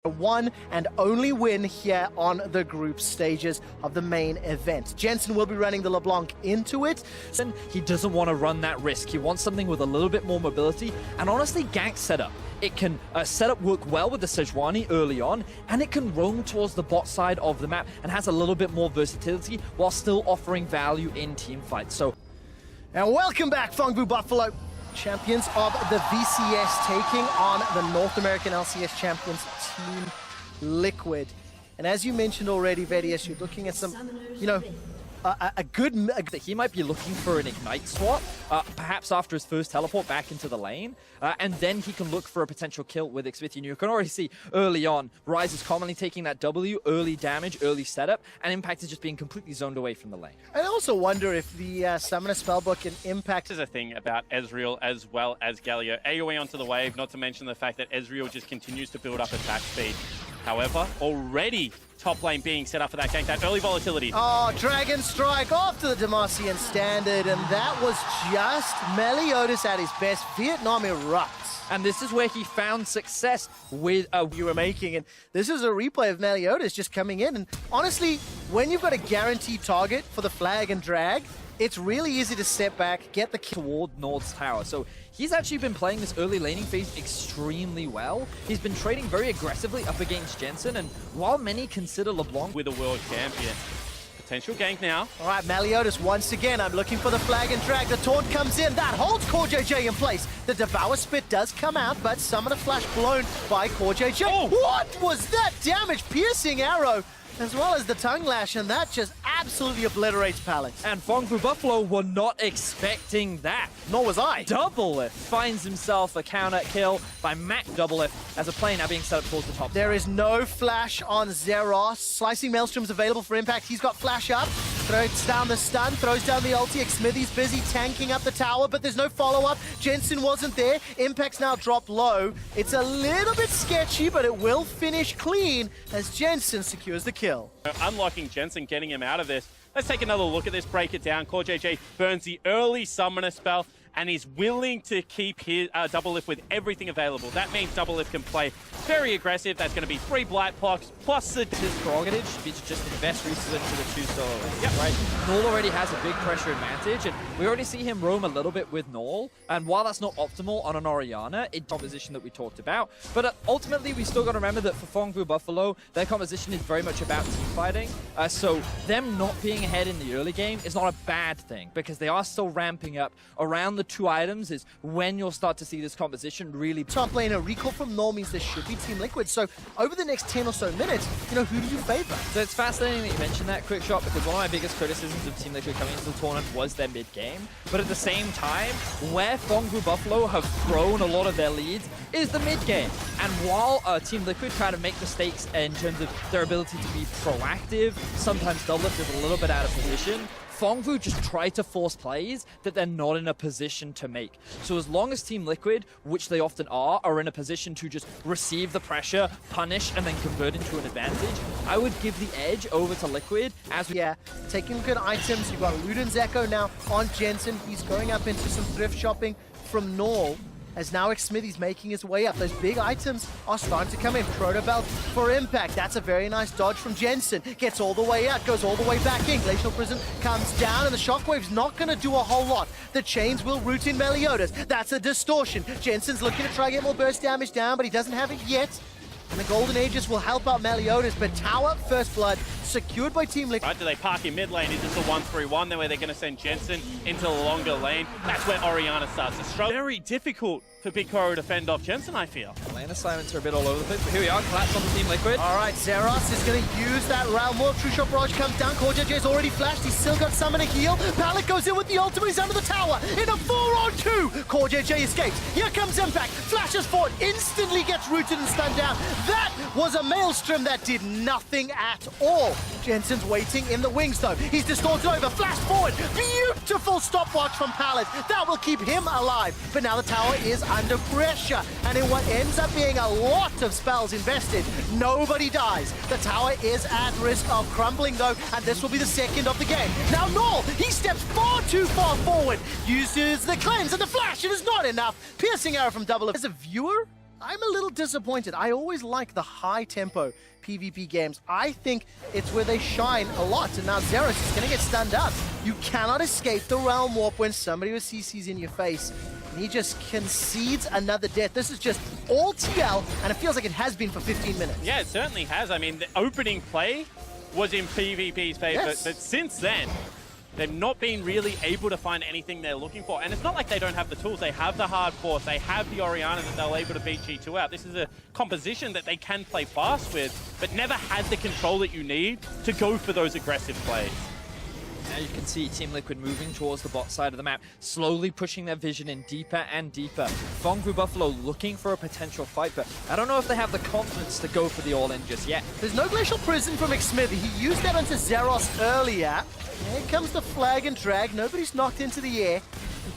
one and only win here on the group stages of the main event. Jensen will be running the LeBlanc into it. He doesn't want to run that risk. He wants something with a little bit more mobility, and honestly, gank setup. It can setup work well with the Sejuani early on, and it can roam towards the bot side of the map and has a little bit more versatility while still offering value in team fights. So, and welcome back, Vòng Buffalo. Champions of the VCS taking on the North American LCS champions, Team Liquid. And as you mentioned already, Vedius, you're looking at some, a good... He might be looking for an Ignite swap, perhaps after his first teleport back into the lane, and then he can look for a potential kill with Xvithian. You can already see early on, Ryze is commonly taking that W, early damage, early setup, and Impact is just being completely zoned away from the lane. I also wonder if the Summoner Spellbook can Impact... There's a thing about Ezreal as well as Galio. AoE onto the wave, not to mention the fact that Ezreal just continues to build up attack speed. However, already top lane being set up for that gank, that early volatility. Oh, Dragon Strike off to the Demacian standard, and that was just Meliodas at his best. Vietnam erupts. And this is where he found success with you were making, and this is a replay of Meliodas just coming in. And honestly, when you've got a guaranteed target for the flag and drag, it's really easy to step back, get the kill toward Nord's tower. So he's actually been playing this early laning phase extremely well. He's been trading very aggressively up against Jensen, and while many consider LeBlanc with a world champion, potential gank now. All right, Meliodas once again. I'm looking for the flag and drag. The taunt comes in. That holds CoreJJ in place. The Devour Spit does come out, but Summoner Flash blown by CoreJJ. Oh! What was that damage? Piercing arrow, as well as the tongue lash, and that just absolutely obliterates Palace. And Vòng Buffalo were not expecting that. Nor was I. Doublelift finds himself a counter kill by Mac Doublelift as a play now being set up towards the top. There is no flash on Zeros. Slicing Maelstrom's available for Impact. He's got flash up. Throws down the stun, throws down the ulti. Smithy's busy tanking up the tower, but there's no follow-up. Jensen wasn't there. Impact's now dropped low. It's a little bit sketchy, but it will finish clean as Jensen secures the kill. Unlocking Jensen, getting him out of this. Let's take another look at this, break it down. CoreJJ burns the early summoner spell and is willing to keep his Doublelift with everything available. That means Doublelift can play very aggressive. That's going to be 3 Blight blocks plus the... His prerogative should be to just invest resources into the 2 soloists, yep. Right? Null already has a big pressure advantage, and we already see him roam a little bit with Null, and while that's not optimal on an Orianna, it's composition that we talked about, but ultimately we still got to remember that for Vòng Buffalo, their composition is very much about team fighting, so them not being ahead in the early game is not a bad thing, because they are still ramping up. Around the 2 items is when you'll start to see this composition really... Top lane, a recall from Null means there should be Team Liquid, so over the next 10 or so minutes, who do you favor? So it's fascinating that you mentioned that, Quick Shot, because one of my biggest criticisms of Team Liquid coming into the tournament was their mid-game. But at the same time, where Vòng Buffalo have thrown a lot of their leads is the mid-game. And while Team Liquid try to make mistakes in terms of their ability to be proactive, sometimes Doublelift is a little bit out of position, Vòng just try to force plays that they're not in a position to make. So as long as Team Liquid, which they often are in a position to just receive the pressure, punish, and then convert into an advantage, I would give the edge over to Liquid as we... Yeah, taking good items. You've got Luden's Echo now on Jensen. He's going up into some thrift shopping from Null. As now Smithy's making his way up. Those big items are starting to come in. Protobelt for Impact. That's a very nice dodge from Jensen. Gets all the way out, goes all the way back in. Glacial Prison comes down, and the Shockwave's not going to do a whole lot. The chains will root in Meliodas. That's a distortion. Jensen's looking to try to get more burst damage down, but he doesn't have it yet. And the Golden Aegis will help out Meliodas, but tower, First Blood, secured by Team Liquid. Right, do they park in mid lane? Is this a 1-3-1? Then where they're going to send Jensen into the longer lane? That's where Orianna starts to struggle. Very difficult for Big Koro to fend off Jensen, I feel. Lane assignments are a bit all over the place, but here we are, collapse on the Team Liquid. All right, Zeros is going to use that round. More True Shot Barrage comes down. CoreJJ's already flashed. He's still got Summoner Heal. Pallet goes in with the ultimate. He's under the tower in a 4-on-2. CoreJJ escapes. Here comes Impact. Flashes forward. Instantly gets rooted and stunned down. That was a Maelstrom that did nothing at all. Jensen's waiting in the wings, though. He's distorted over. Flash forward. Beautiful stopwatch from Pallet. That will keep him alive. But now the tower is under pressure. And in what ends up being a lot of spells invested, nobody dies. The tower is at risk of crumbling, though, and this will be the second of the game. Now Null, he steps far too far forward, uses the cleanse and the flash. It is not enough. Piercing arrow from Double. As a viewer, I'm a little disappointed. I always like the high-tempo PvP games. I think it's where they shine a lot. And now Zeros is going to get stunned up. You cannot escape the Realm Warp when somebody with CC's in your face. And he just concedes another death. This is just all TL, and it feels like it has been for 15 minutes. Yeah, it certainly has. I mean, the opening play was in PvP's favor, Yes. but since then, they've not been really able to find anything they're looking for. And it's not like they don't have the tools. They have the hard force. They have the Orianna that they're able to beat G2 out. This is a composition that they can play fast with, but never had the control that you need to go for those aggressive plays. Now you can see Team Liquid moving towards the bot side of the map, slowly pushing their vision in deeper and deeper. Vong Buffalo looking for a potential fight, but I don't know if they have the confidence to go for the all-in just yet. There's no Glacial Prison from McSmithy. He used that onto Zeros earlier. Here comes the flag and drag. Nobody's knocked into the air.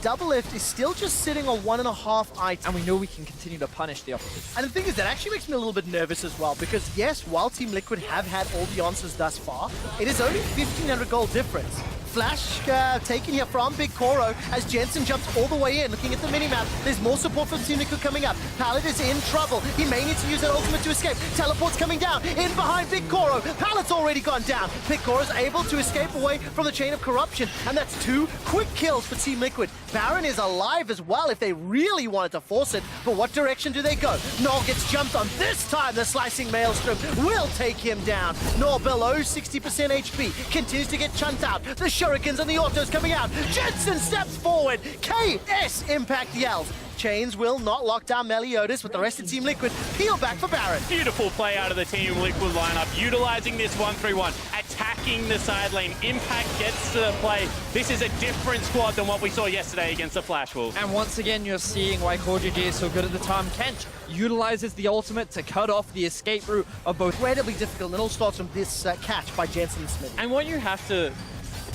Double Lift is still just sitting on 1.5 items. And we know we can continue to punish the opposition. And the thing is, that actually makes me a little bit nervous as well, because yes, while Team Liquid have had all the answers thus far, it is only 1,500 gold difference. Flash taken here from Big Koro as Jensen jumps all the way in. Looking at the minimap, there's more support from Team Liquid coming up. Pallet is in trouble. He may need to use that ultimate to escape. Teleport's coming down. In behind Big Koro. Pallet's already gone down. Big Koro's able to escape away from the chain of corruption. And that's 2 quick kills for Team Liquid. Baron is alive as well if they really wanted to force it. But what direction do they go? Null gets jumped on. This time the slicing maelstrom will take him down. Null below 60% HP. Continues to get chunked out. The shurikens and the autos coming out. Jensen steps forward. KS Impact yells. Chains will not lock down Meliodas, but the rest of Team Liquid peel back for Baron. Beautiful play out of the Team Liquid lineup, utilizing this 1-3-1, attacking the side lane. Impact gets to the play. This is a different squad than what we saw yesterday against the Flash Wolves. And once again, you're seeing why CoreJJ is so good at the time. Kench utilizes the ultimate to cut off the escape route of both. Incredibly difficult, and it all starts from this catch by Jensen and Smith. And what you have to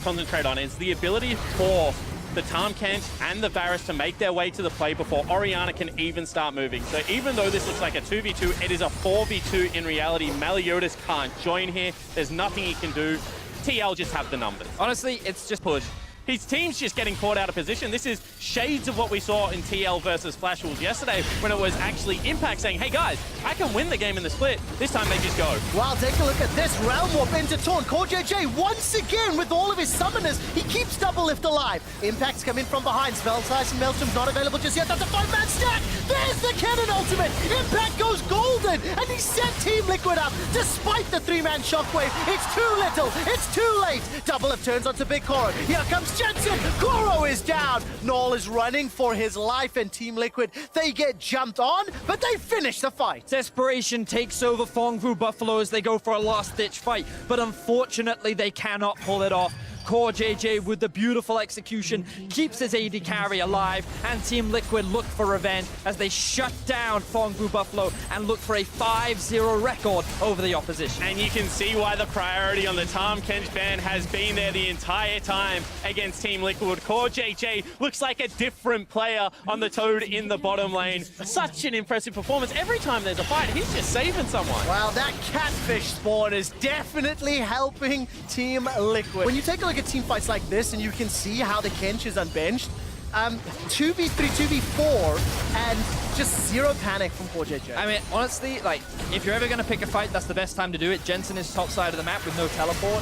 concentrate on is the ability for the Tahm Kench and the Varus to make their way to the play before Orianna can even start moving. So even though this looks like a 2v2, it is a 4v2 in reality. Meliodas can't join here. There's nothing he can do. TL just have the numbers. Honestly, it's just Push. His team's just getting caught out of position. This is shades of what we saw in TL versus Flash Wolves yesterday when it was actually Impact saying, hey guys, I can win the game in the split. This time they just go. Well, take a look at this. Realm Warp into Taunt. CoreJJ once again with all of his summoners. He keeps Double Lift alive. Impact's come in from behind. Spell Slice and Maelstrom's not available just yet. That's a 5-man stack. There's the cannon ultimate. Impact goes golden. And he set Team Liquid up despite the 3-man shockwave. It's too little. It's too late. Double Lift turns onto Big Koro. Here comes Jensen. Koro is down. Null is running for his life, and Team Liquid, they get jumped on, but they finish the fight. desperation takes over Fongvu Buffalo as they go for a last-ditch fight, but unfortunately they cannot pull it off. CoreJJ with the beautiful execution keeps his AD carry alive, and Team Liquid look for revenge as they shut down Fongvu Buffalo and look for a 5-0 record over the opposition. And you can see why the priority on the Tahm Kench ban has been there the entire time against Team Liquid. CoreJJ looks like a different player on the Toad in the bottom lane. Such an impressive performance. Every time there's a fight, he's just saving someone. Well, that catfish spawn is definitely helping Team Liquid. When you take a look at team fights like this and you can see how the Kench is unbenched, 2v3, 2v4, and just zero panic from CoreJJ. I mean, honestly, like, if you're ever going to pick a fight, that's the best time to do it. Jensen is top side of the map with no teleport,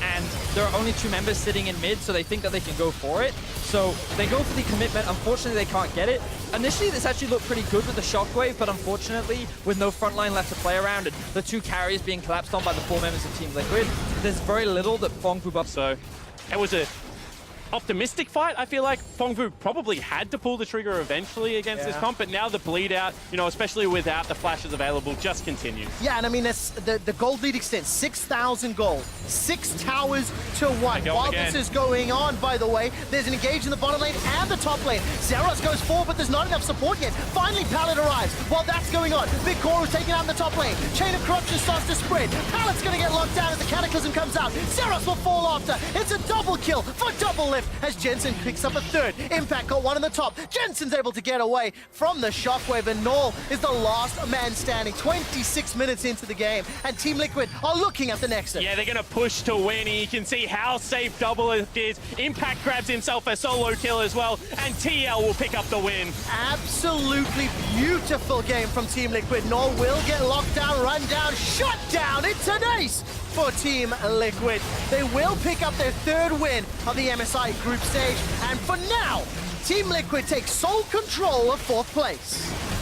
and there are only 2 members sitting in mid, so they think that they can go for it. So they go for the commitment. Unfortunately, they can't get it. Initially, this actually looked pretty good with the shockwave, but unfortunately, with no front line left to play around and the 2 carriers being collapsed on by the 4 members of Team Liquid, there's very little that Fongvu up. So it was a optimistic fight. I feel like Fongvu probably had to pull the trigger eventually against this comp, but now the bleed out, you know, especially without the flashes available, just continues. Yeah, and I mean, that's the gold lead extends 6,000 gold, 6 towers to 1. While this is going on, by the way, there's an engage in the bottom lane and the top lane. Zeros goes forward, but there's not enough support yet. Finally, Pallet arrives. While that's going on, Big Koro's taking out in the top lane. Chain of corruption starts to spread. Pallet's going to get locked down as the Cataclysm comes out. Zeros will fall after. It's a double kill for Double Lift. left as Jensen picks up a third. Impact got one on the top. Jensen's able to get away from the shockwave, and Null is the last man standing. 26 minutes into the game, and Team Liquid are looking at the Nexus. Yeah, they're going to push to win. You can see how safe Doublelift is. Impact grabs himself a solo kill as well, and TL will pick up the win. Absolutely beautiful game from Team Liquid. Null will get locked down, run down, shut down. It's an ace for Team Liquid. They will pick up their third win of the MSI group stage, and for now, Team Liquid takes sole control of fourth place.